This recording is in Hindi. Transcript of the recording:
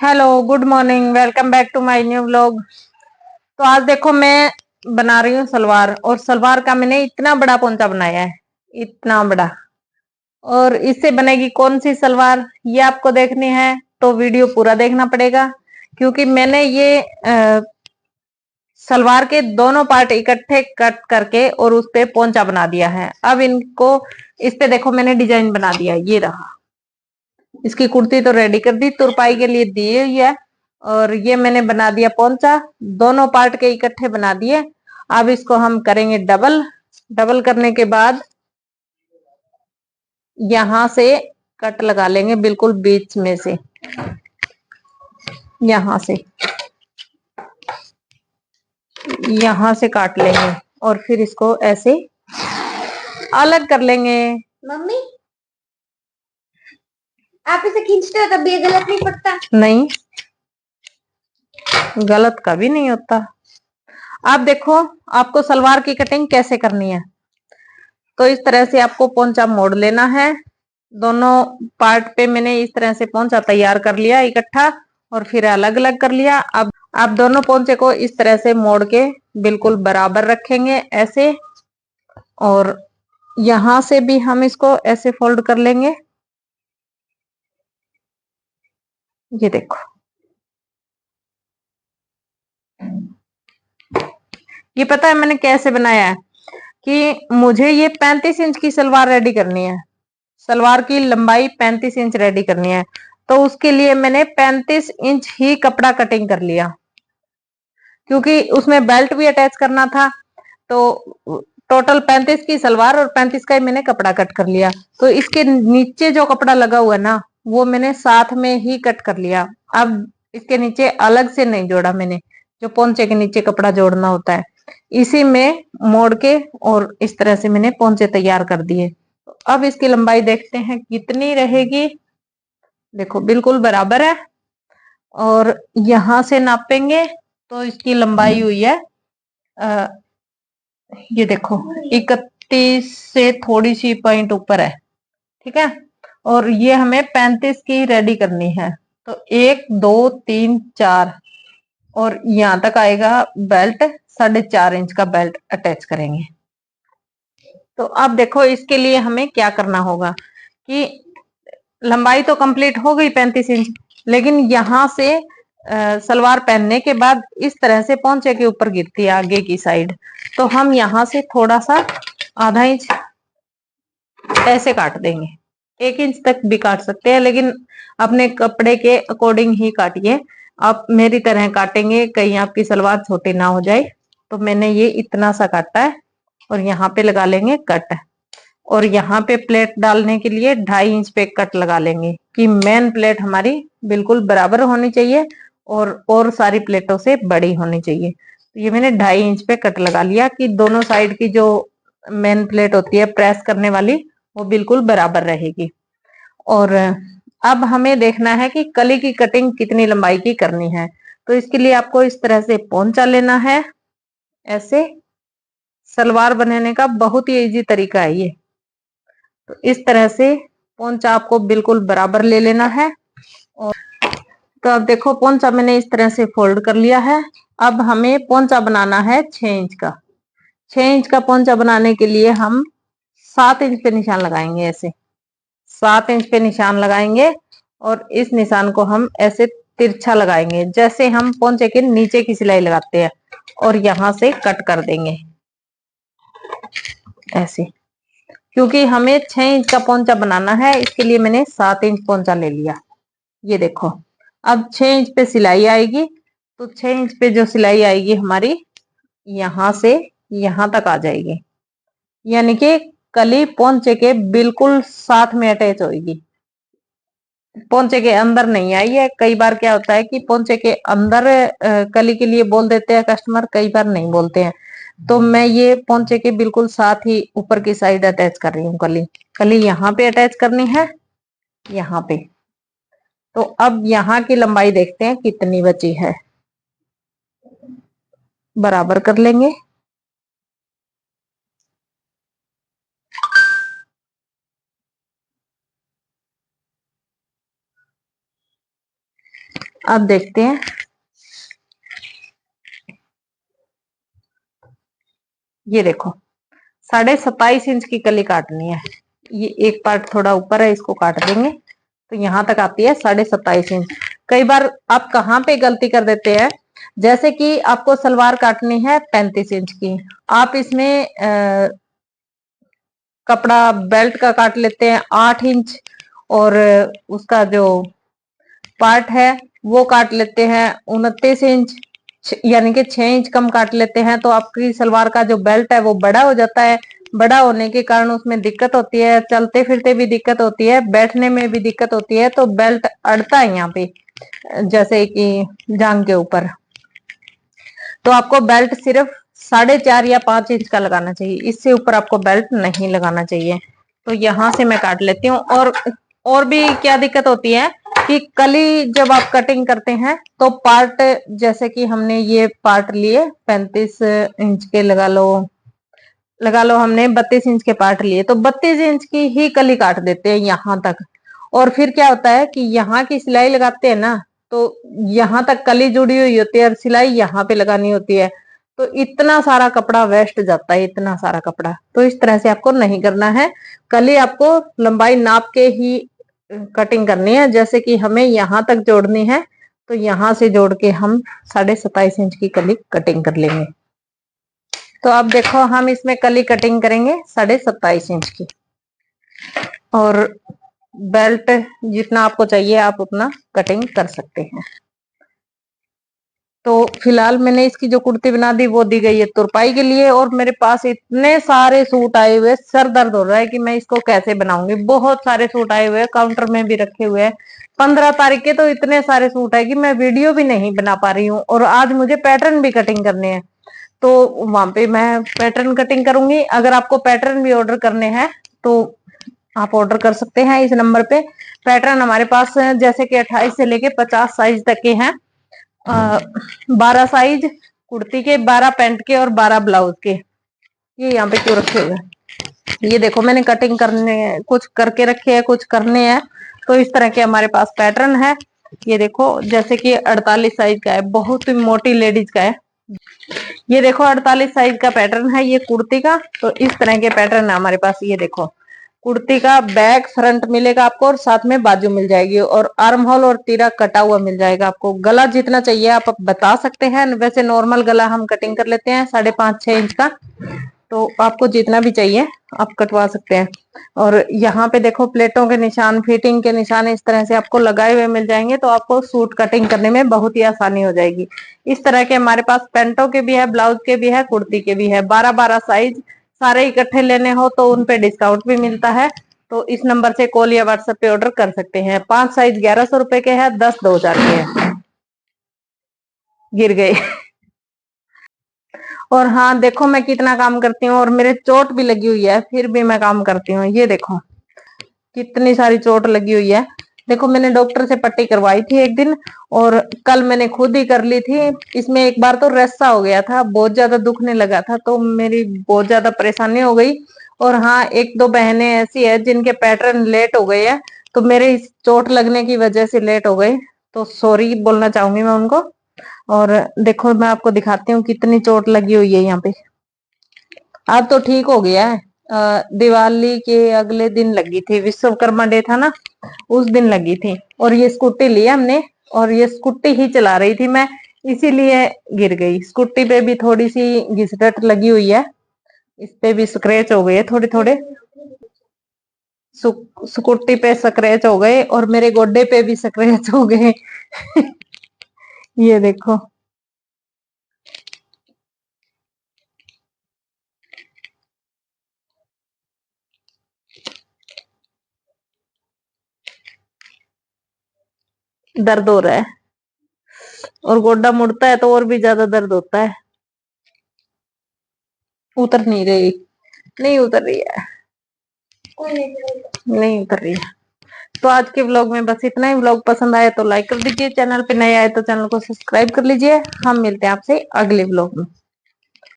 Hello, good morning, welcome back to my new vlog. तो आज देखो मैं बना रही हूँ सलवार, और सलवार का मैंने इतना बड़ा पोंचा बनाया है, इतना बड़ा। और इससे बनेगी कौन सी सलवार, ये आपको देखनी है तो वीडियो पूरा देखना पड़ेगा, क्योंकि मैंने ये सलवार के दोनों पार्ट इकट्ठे कट करके और उस पे पोंचा बना दिया है। अब इनको इस पे देखो मैंने डिजाइन बना दिया, ये रहा। इसकी कुर्ती तो रेडी कर दी, तुरपाई के लिए दी हुई है, और ये मैंने बना दिया पोंचा, दोनों पार्ट के इकट्ठे बना दिए। अब इसको हम करेंगे डबल। डबल करने के बाद यहां से कट लगा लेंगे, बिल्कुल बीच में से, यहां से यहां से काट लेंगे, और फिर इसको ऐसे अलग कर लेंगे। मम्मी, आप इसे खींचते हो तब ये गलत नहीं पड़ता? नहीं, गलत कभी नहीं होता। आप देखो, आपको सलवार की कटिंग कैसे करनी है। तो इस तरह से आपको पोंचा मोड़ लेना है। दोनों पार्ट पे मैंने इस तरह से पोंचा तैयार कर लिया इकट्ठा, और फिर अलग अलग कर लिया। अब आप दोनों पोंचे को इस तरह से मोड़ के बिल्कुल बराबर रखेंगे ऐसे, और यहां से भी हम इसको ऐसे फोल्ड कर लेंगे। ये देखो, ये पता है मैंने कैसे बनाया है कि मुझे ये 35 इंच की सलवार रेडी करनी है। सलवार की लंबाई 35 इंच रेडी करनी है, तो उसके लिए मैंने 35 इंच ही कपड़ा कटिंग कर लिया, क्योंकि उसमें बेल्ट भी अटैच करना था। तो टोटल 35 की सलवार और 35 का ही मैंने कपड़ा कट कर लिया। तो इसके नीचे जो कपड़ा लगा हुआ है ना, वो मैंने साथ में ही कट कर लिया। अब इसके नीचे अलग से नहीं जोड़ा मैंने, जो पोंचे के नीचे कपड़ा जोड़ना होता है, इसी में मोड़ के और इस तरह से मैंने पोंचे तैयार कर दिए। तो अब इसकी लंबाई देखते हैं कितनी रहेगी। देखो बिल्कुल बराबर है, और यहां से नापेंगे तो इसकी लंबाई हुई है, ये देखो 31 से थोड़ी सी पॉइंट ऊपर है, ठीक है। और ये हमें 35 की रेडी करनी है। तो 1 2 3 4, और यहां तक आएगा बेल्ट, 4.5 इंच का बेल्ट अटैच करेंगे। तो अब देखो इसके लिए हमें क्या करना होगा कि लंबाई तो कंप्लीट हो गई 35 इंच, लेकिन यहां से सलवार पहनने के बाद इस तरह से पोंचे के ऊपर गिरती है आगे की साइड। तो हम यहां से थोड़ा सा आधा इंच ऐसे काट देंगे। 1 इंच तक भी काट सकते हैं, लेकिन अपने कपड़े के अकॉर्डिंग ही काटिए। आप मेरी तरह काटेंगे, कहीं आपकी सलवार छोटी ना हो जाए। तो मैंने ये इतना सा काटा है, और यहाँ पे लगा लेंगे कट। और यहाँ पे प्लेट डालने के लिए 2.5 इंच पे कट लगा लेंगे, कि मेन प्लेट हमारी बिल्कुल बराबर होनी चाहिए और सारी प्लेटों से बड़ी होनी चाहिए। तो ये मैंने 2.5 इंच पे कट लगा लिया, कि दोनों साइड की जो मेन प्लेट होती है प्रेस करने वाली, वो बिल्कुल बराबर रहेगी। और अब हमें देखना है कि कली की कटिंग कितनी लंबाई की करनी है। तो इसके लिए आपको इस तरह से पोंचा लेना है। ऐसे सलवार बनाने का बहुत ही इजी तरीका है ये। तो इस तरह से पोंचा आपको बिल्कुल बराबर ले लेना है। और तो अब देखो पोंचा मैंने इस तरह से फोल्ड कर लिया है। अब हमें पोंचा बनाना है 6 इंच का। 6 इंच का पोंचा बनाने के लिए हम 7 इंच पे निशान लगाएंगे, ऐसे 7 इंच पे निशान लगाएंगे, और इस निशान को हम ऐसे तिरछा लगाएंगे, जैसे हम पोंचे के नीचे की सिलाई लगाते हैं, और यहां से कट कर देंगे ऐसे। क्योंकि हमें 6 इंच का पोंचा बनाना है, इसके लिए मैंने 7 इंच पोंचा ले लिया। ये देखो, अब 6 इंच पे सिलाई आएगी। तो 6 इंच पे जो सिलाई आएगी हमारी, यहां से यहां तक आ जाएगी, यानी कि कली पोंचे के बिल्कुल साथ में अटैच होगी। पोंचे के अंदर नहीं आई है। कई बार क्या होता है कि पोंचे के अंदर कली के लिए बोल देते हैं कस्टमर, कई बार नहीं बोलते हैं। तो मैं ये पोंचे के बिल्कुल साथ ही ऊपर की साइड अटैच कर रही हूँ कली। कली यहाँ पे अटैच करनी है, यहाँ पे। तो अब यहाँ की लंबाई देखते हैं कितनी बची है, बराबर कर लेंगे। अब देखते हैं। ये देखो 27.5 इंच की कली काटनी है। ये एक पार्ट थोड़ा ऊपर है, इसको काट देंगे तो यहां तक आती है 27.5 इंच। कई बार आप कहाँ पे गलती कर देते हैं, जैसे कि आपको सलवार काटनी है 35 इंच की, आप इसमें कपड़ा बेल्ट का काट लेते हैं 8 इंच, और उसका जो पार्ट है वो काट लेते हैं 29 इंच, यानी कि 6 इंच कम काट लेते हैं। तो आपकी सलवार का जो बेल्ट है वो बड़ा हो जाता है। बड़ा होने के कारण उसमें दिक्कत होती है, चलते फिरते भी दिक्कत होती है, बैठने में भी दिक्कत होती है। तो बेल्ट अड़ता है यहाँ पे, जैसे कि जांग के ऊपर। तो आपको बेल्ट सिर्फ 4.5 या 5 इंच का लगाना चाहिए, इससे ऊपर आपको बेल्ट नहीं लगाना चाहिए। तो यहां से मैं काट लेती हूँ। और भी क्या दिक्कत होती है कि कली जब आप कटिंग करते हैं तो पार्ट, जैसे कि हमने ये पार्ट लिए 35 इंच के, लगा लो हमने 32 इंच के पार्ट लिए, तो 32 इंच की ही कली काट देते हैं यहां तक। और फिर क्या होता है कि यहाँ की सिलाई लगाते हैं ना, तो यहाँ तक कली जुड़ी हुई होती है और सिलाई यहाँ पे लगानी होती है। तो इतना सारा कपड़ा वेस्ट जाता है, इतना सारा कपड़ा। तो इस तरह से आपको नहीं करना है। कली आपको लंबाई नाप के ही कटिंग करनी है। जैसे कि हमें यहाँ तक जोड़नी है, तो यहाँ से जोड़ के हम 27.5 इंच की कली कटिंग कर लेंगे। तो अब देखो हम इसमें कली कटिंग करेंगे 27.5 इंच की, और बेल्ट जितना आपको चाहिए आप उतना कटिंग कर सकते हैं। तो फिलहाल मैंने इसकी जो कुर्ती बना दी वो दी गई है तुरपाई के लिए। और मेरे पास इतने सारे सूट आए हुए, सर दर्द हो रहा है कि मैं इसको कैसे बनाऊंगी। बहुत सारे सूट आए हुए हैं, काउंटर में भी रखे हुए हैं। 15 तारीख के तो इतने सारे सूट है कि मैं वीडियो भी नहीं बना पा रही हूँ। और आज मुझे पैटर्न भी कटिंग करने हैं, तो वहां पे मैं पैटर्न कटिंग करूंगी। अगर आपको पैटर्न भी ऑर्डर करने हैं तो आप ऑर्डर कर सकते हैं इस नंबर पे। पैटर्न हमारे पास जैसे कि 28 से लेके 50 साइज तक के हैं। 12 साइज कुर्ती के, 12 पैंट के और 12 ब्लाउज के। ये यहाँ पे क्यों रखे हुए हैं? ये देखो मैंने कटिंग करने, कुछ करके रखे हैं, कुछ करने हैं। तो इस तरह के हमारे पास पैटर्न है। ये देखो जैसे कि 48 साइज का है, बहुत ही मोटी लेडीज का है। ये देखो 48 साइज का पैटर्न है ये कुर्ती का। तो इस तरह के पैटर्न है हमारे पास। ये देखो कुर्ती का बैक फ्रंट मिलेगा आपको, और साथ में बाजू मिल जाएगी, और आर्म होल और तीरा कटा हुआ मिल जाएगा आपको। गला जितना चाहिए आप बता सकते हैं। वैसे नॉर्मल गला हम कटिंग कर लेते हैं 5.5-6 इंच का। तो आपको जितना भी चाहिए आप कटवा सकते हैं। और यहाँ पे देखो प्लेटों के निशान, फिटिंग के निशान इस तरह से आपको लगाए हुए मिल जाएंगे। तो आपको सूट कटिंग करने में बहुत ही आसानी हो जाएगी। इस तरह के हमारे पास पेंटों के भी है, ब्लाउज के भी है, कुर्ती के भी है। 12-12 साइज सारे इकट्ठे लेने हो तो उन पे डिस्काउंट भी मिलता है। तो इस नंबर से कॉल या व्हाट्सएप पे ऑर्डर कर सकते हैं। 5 साइज 1100 रुपए के है, 10 2000 के है। गिर गए। और हाँ देखो मैं कितना काम करती हूँ, और मेरे चोट भी लगी हुई है फिर भी मैं काम करती हूँ। ये देखो कितनी सारी चोट लगी हुई है। देखो मैंने डॉक्टर से पट्टी करवाई थी एक दिन, और कल मैंने खुद ही कर ली थी। इसमें एक बार तो रस्सा हो गया था, बहुत ज्यादा दुखने लगा था, तो मेरी बहुत ज्यादा परेशानी हो गई। और हाँ एक दो बहनें ऐसी है जिनके पैटर्न लेट हो गए हैं, तो मेरे इस चोट लगने की वजह से लेट हो गए। तो सॉरी बोलना चाहूंगी मैं उनको। और देखो मैं आपको दिखाती हूँ कितनी चोट लगी हुई है यहाँ पे। अब तो ठीक हो गया है। दिवाली के अगले दिन लगी थी, विश्वकर्मा डे था ना, उस दिन लगी थी। और ये स्कूटी लिया हमने, और ये स्कूटी ही चला रही थी मैं, इसीलिए गिर गई। स्कूटी पे भी थोड़ी सी घिसटट लगी हुई है, इस पे भी स्क्रैच हो गए है थोड़े थोड़े। स्कूटी पे स्क्रैच हो गए और मेरे गोड्डे पे भी स्क्रैच हो गए। ये देखो दर्द हो रहा है, और गोड्डा मुड़ता है तो और भी ज्यादा दर्द होता है। उतर नहीं रही, नहीं उतर रही है, नहीं उतर रही है। तो आज के व्लॉग में बस इतना ही। व्लॉग पसंद आया तो लाइक कर दीजिए, चैनल पे नए आए तो चैनल को सब्सक्राइब कर लीजिए। हम मिलते हैं आपसे अगले व्लॉग में।